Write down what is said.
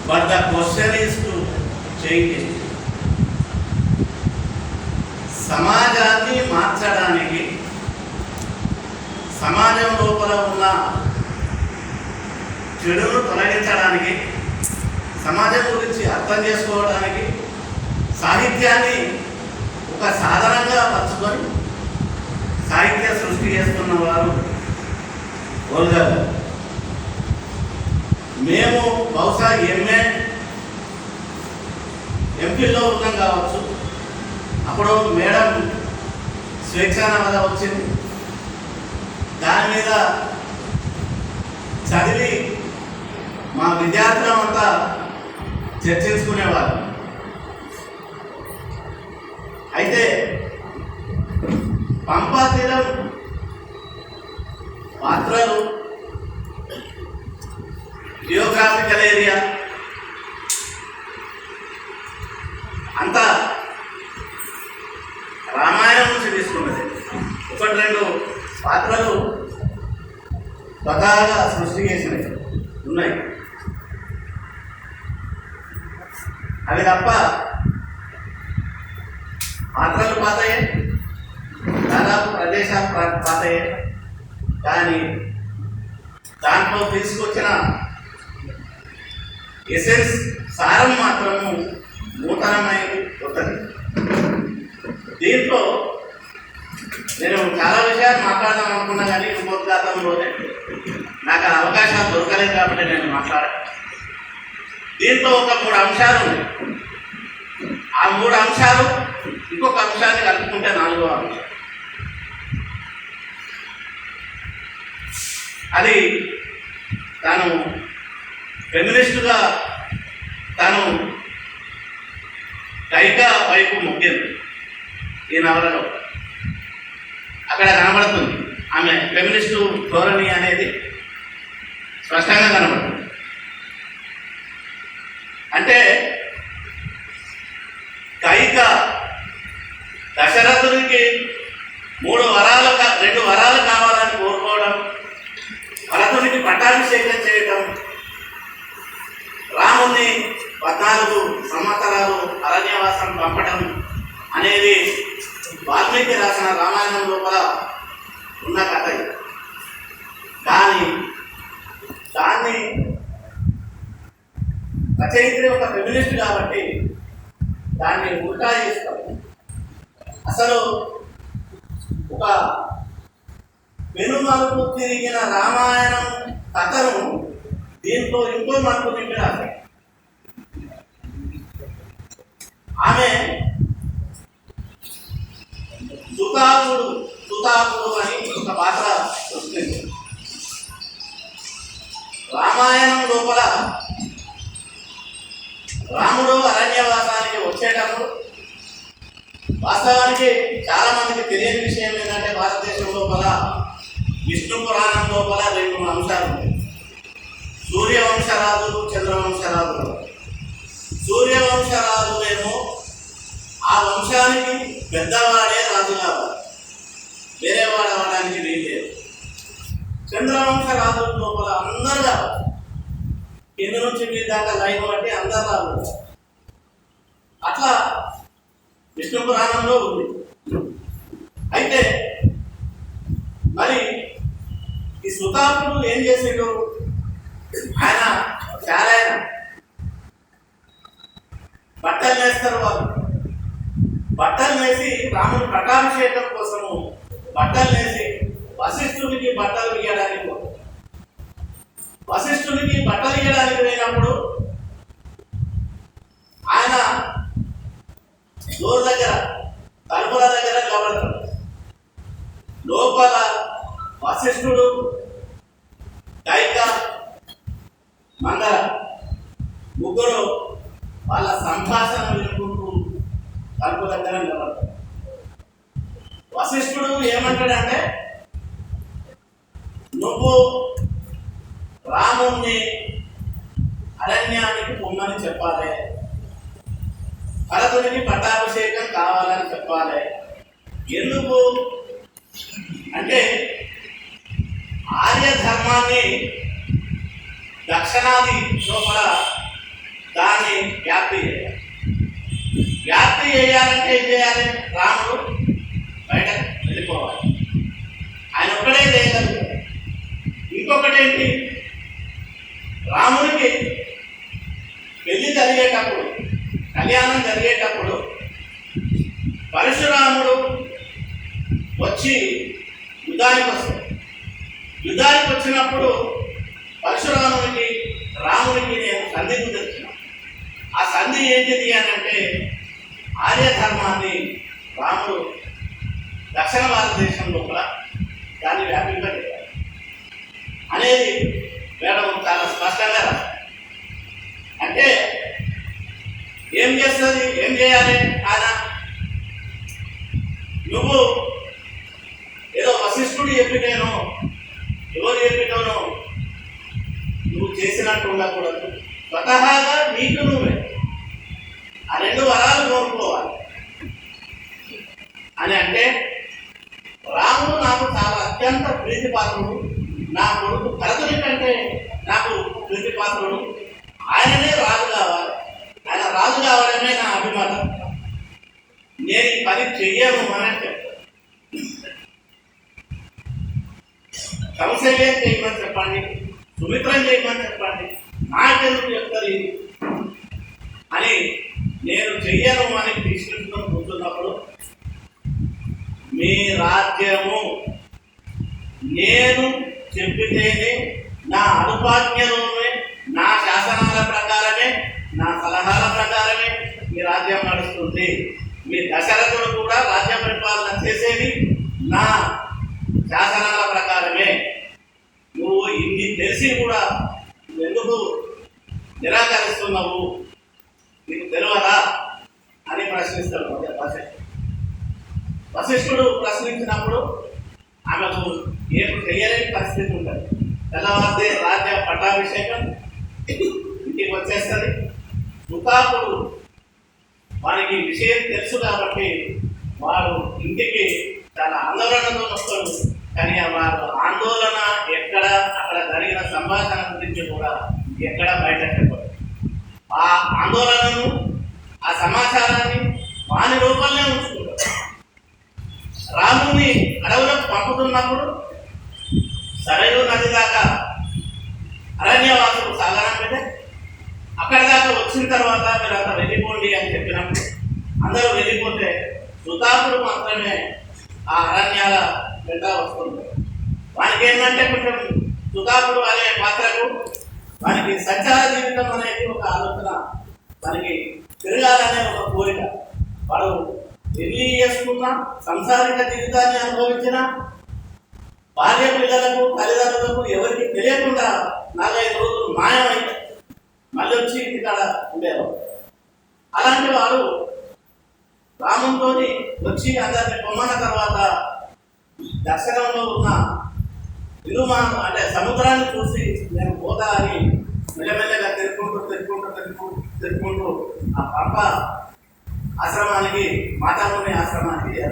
but the question is to change it. సమాజాన్ని మార్చడానికి, సమాజం లోపల ఉన్న చెడును తొలగించడానికి, సమాజం గురించి అర్థం చేసుకోవడానికి సాహిత్యాన్ని ఒక సాధనంగా పరుచుకొని సాహిత్య సృష్టి చేస్తున్న వారు ఓల్గా గారు. మేము బహుశా ఎంపీలో ఉన్నాం కావచ్చు. అప్పుడు మేడం స్వేచ్ఛానవద వచ్చింది. దాని మీద చదివి మా విద్యార్థులమంతా చర్చించుకునేవారు. అయితే పంపా తీరం పాత్రలు, జియోగ్రాఫికల్ ఏరియా అంతా రామాయణం నుంచి తీసుకున్నది. ఒకటి రెండు పాత్రలు స్వతహాగా సృష్టి చేసినవి ఉన్నాయి. అవి తప్ప పాత్రలు పాతయే, దాదాపు ప్రదేశాలు పాతయే. కానీ దాంట్లో తీసుకొచ్చిన ఎసెన్స్, సారం మాత్రము నూతనమైనది, కొత్తది. దీంట్లో నేను చాలా విషయాలు మాట్లాడదాం అనుకున్నా కానీ ఉపోద్ఘాతంలోనే నాకు అవకాశాలు దొరకలేదు కాబట్టి నేను మాట్లాడాను. దీంట్లో ఒక 3 అంశాలు ఉన్నాయి. ఆ 3 అంశాలు ఇంకొక అంశాన్ని కలుపుకుంటే 4వ అంశం. అది తాను ఫెమినిస్టుగా తాను కైకా వైపు మొగ్గింది. ఈ నవలలో అక్కడ కనబడుతుంది. ఆమె ఫెమినిస్టు ధోరణి అనేది స్పష్టంగా కనబడుతుంది. అంటే కైక దశరథునికి 2 వరాలు కావాలని కోరుకోవడం, భరతునికి పట్టాభిషేకం చేయటం, రాముని 14 సంవత్సరాలు అరణ్యవాసం పంపడం అనేది వాల్మీకి రాసిన రామాయణం లోపల ఉన్న కథ. కానీ దాన్ని రచయిత్రి ఒక ఫెమినిస్ట్ కాబట్టి దాన్ని ఉల్టా చేస్తాం. అసలు ఒక పెనుమలుపు తిరిగిన రామాయణం కథను దీంట్లో ఇంకో మలుపు తింటారు. ఆమె సుతాకుడు అని ఒక పాత్ర వస్తుంది. రామాయణం లోపల రాముడు అరణ్యవాసానికి వచ్చేటప్పుడు వాస్తవానికి చాలా మందికి తెలియని విషయం ఏంటంటే భారతదేశం లోపల విష్ణు పురాణం లోపల 2 అంశాలు ఉన్నాయి. సూర్యవంశరాజులు, చంద్రవంశరాజులు. సూర్యవంశరాజులేమో ఆ వంశానికి పెద్దవాడే రాజు కావాలి, వేరే వాడు అవ్వడానికి వీల్లేదు. చంద్రవంశరాజుల లోపల అందరు కావాలి, కింద నుంచి మీ దాకా లైన్ బట్టి అందరు రాదు. అట్లా విష్ణు పురాణంలో ఉంది. అయితే మరి ఈ సుతాకుడు ఏం చేసాడు? ఆయన చారాయన బట్టలు వేస్తారు. వాళ్ళు బట్టలు వేసి రాముడు పట్టాభిషేకం కోసము బట్టలు వేసి వశిష్ఠునికి బట్టలు ఇయ్యడానికి, వశిష్ఠునికి బట్టలు ఇయ్యడానికి పోయినప్పుడు ఆయన డోర్ దగ్గర, తలుపుల దగ్గర నిలబడతాడు. లోపల వశిష్ఠుడు, కైక, మంగళ ముగ్గురు వాళ్ళ సంభాషణ వినుకుంటూ తలుపు దగ్గర నిలబడతాడు. వశిష్ఠుడు ఏమంటాడంటే, నువ్వు రాముణ్ణి అరణ్యానికి పొమ్మని చెప్పాలి, భరతునికి పట్టాభిషేకం కావాలని చెప్పాలి. ఎందుకు అంటే ఆర్య ధర్మాన్ని దక్షిణాది లోపల దాన్ని వ్యాప్తి చేయాలి. వ్యాప్తి చేయాలంటే ఏం చేయాలి? రాముడు బయట వెళ్ళిపోవాలి. ఆయన ఒక్కడే చేయగలుగుతాడు. ఇంకొకటి ఏంటి? రాముడికి పెళ్లి జరిగేటప్పుడు, కళ్యాణం జరిగేటప్పుడు పరశురాముడు వచ్చి యుద్ధానికి వస్తాడు. యుద్ధానికి వచ్చినప్పుడు పరశురామునికి రాముడికి నేను సంధి కుదిర్చిన. ఆ సంధి ఏంటిది అని అంటే ఆర్యధర్మాన్ని రాముడు దక్షిణ భారతదేశం లోపల దాన్ని వ్యాపింపజేయాలి అనేది వేదం చాలా స్పష్టంగా రాస్తారు. అంటే ఏం చేస్తుంది? ఏం చేయాలి? ఆయన నువ్వు ఏదో వశిష్ఠుడు చెప్పితేనో ఎవరు చెప్పితేనో నువ్వు చేసినట్టు ఉండకూడదు. స్వతహాగా నీకు నువ్వే ఆ రెండు వరాలు కోరుకోవాలి అని. అంటే రాముడు నాకు చాలా అత్యంత ప్రీతిపాత్రుడు, నా కొడుకు భరతుని కంటే నాకు ప్రీతిపాత్రుడు, ఆయననే రాజు కావాలి, ఆయన రాజు కావాలనే నా అభిమానం, నేను ఈ పని చెయ్యను అని చెప్తాను. కౌశల్యం చేయమని చెప్పండి, సుమిత్రం చేయమని చెప్పండి, నాకెందుకు చెప్తారు ఇది అని నేను చెయ్యను అని తీసుకుంటూ కూర్చున్నప్పుడు, మీ రాజ్యము నేను చెప్పితేనే, నా అనుపాజ్ఞలోనే, నా శాసనాల ప్రకారమే, నా సలహాల ప్రకారమే మీ రాజ్యం నడుస్తుంది. మీ దశరథుడు కూడా రాజ్య పరిపాలన చేసేది నా శాసనాల ప్రకారమే. నువ్వు ఇన్ని తెలిసి కూడా ఎందుకు నిరాకరిస్తున్నావు? నీకు తెలియదా అని ప్రశ్నిస్తాడు వశిష్ఠుడు. ప్రశ్నించినప్పుడు ఆమెకు ఏం చేయలేని పరిస్థితి ఉంటుంది. తెల్లవారితే రాజ్య పట్టాభిషేకం, ఇంటికి వచ్చేస్తుంది. సుతాపుడు వారికి విషయం తెలుసు కాబట్టి వాడు ఇంటికి చాలా ఆందోళనతో వస్తాడు. కానీ వారు ఆందోళన ఎక్కడ, అక్కడ జరిగిన సంభాషణ గురించి కూడా ఎక్కడ బయట చెప్పరు. ఆ ఆందోళనను, ఆ సమాచారాన్ని వాని రూపంలో ఉంచుకుంటారు. రాముని అడవులకు పంపుతున్నప్పుడు సరయూ నది దాకా అరణ్యవాసులు సాగరం పెట్టి అక్కడి దాకా వచ్చిన తర్వాత మీరంతా వెళ్ళిపోండి అని చెప్పినప్పుడు అందరూ వెళ్ళిపోతే సుతాపుడు మాత్రమే ఆ అరణ్యాల వెంట వస్తుంది. వానికి ఏంటంటే కొంచెం సుతాపుడు అనే పాత్రకు వానికి సంచార జీవితం అనేది ఒక ఆలోచన, వానికి తిరగాలనే ఒక కోరిక. వాడు పెళ్లి చేసుకున్న సంసారిక జీవితాన్ని అనుభవించిన భార్య పిల్లలకు తల్లిదండ్రులకు ఎవరికి తెలియకుండా 4-5 రోజులు మాయమై మళ్ళీ వచ్చి ఇక్కడ ఉండేవాడు. అలాంటి వాడు రాముతో వచ్చి అందరిని పొమ్మన్న తర్వాత దక్షిణంలో ఉన్న విలుమాను అంటే సముద్రాన్ని చూసి నేను పోతా అని మెల్లమెల్లగా తిరుక్కుంటూ ఆ పంప ఆశ్రమానికి, మాతాముని ఆశ్రమానికి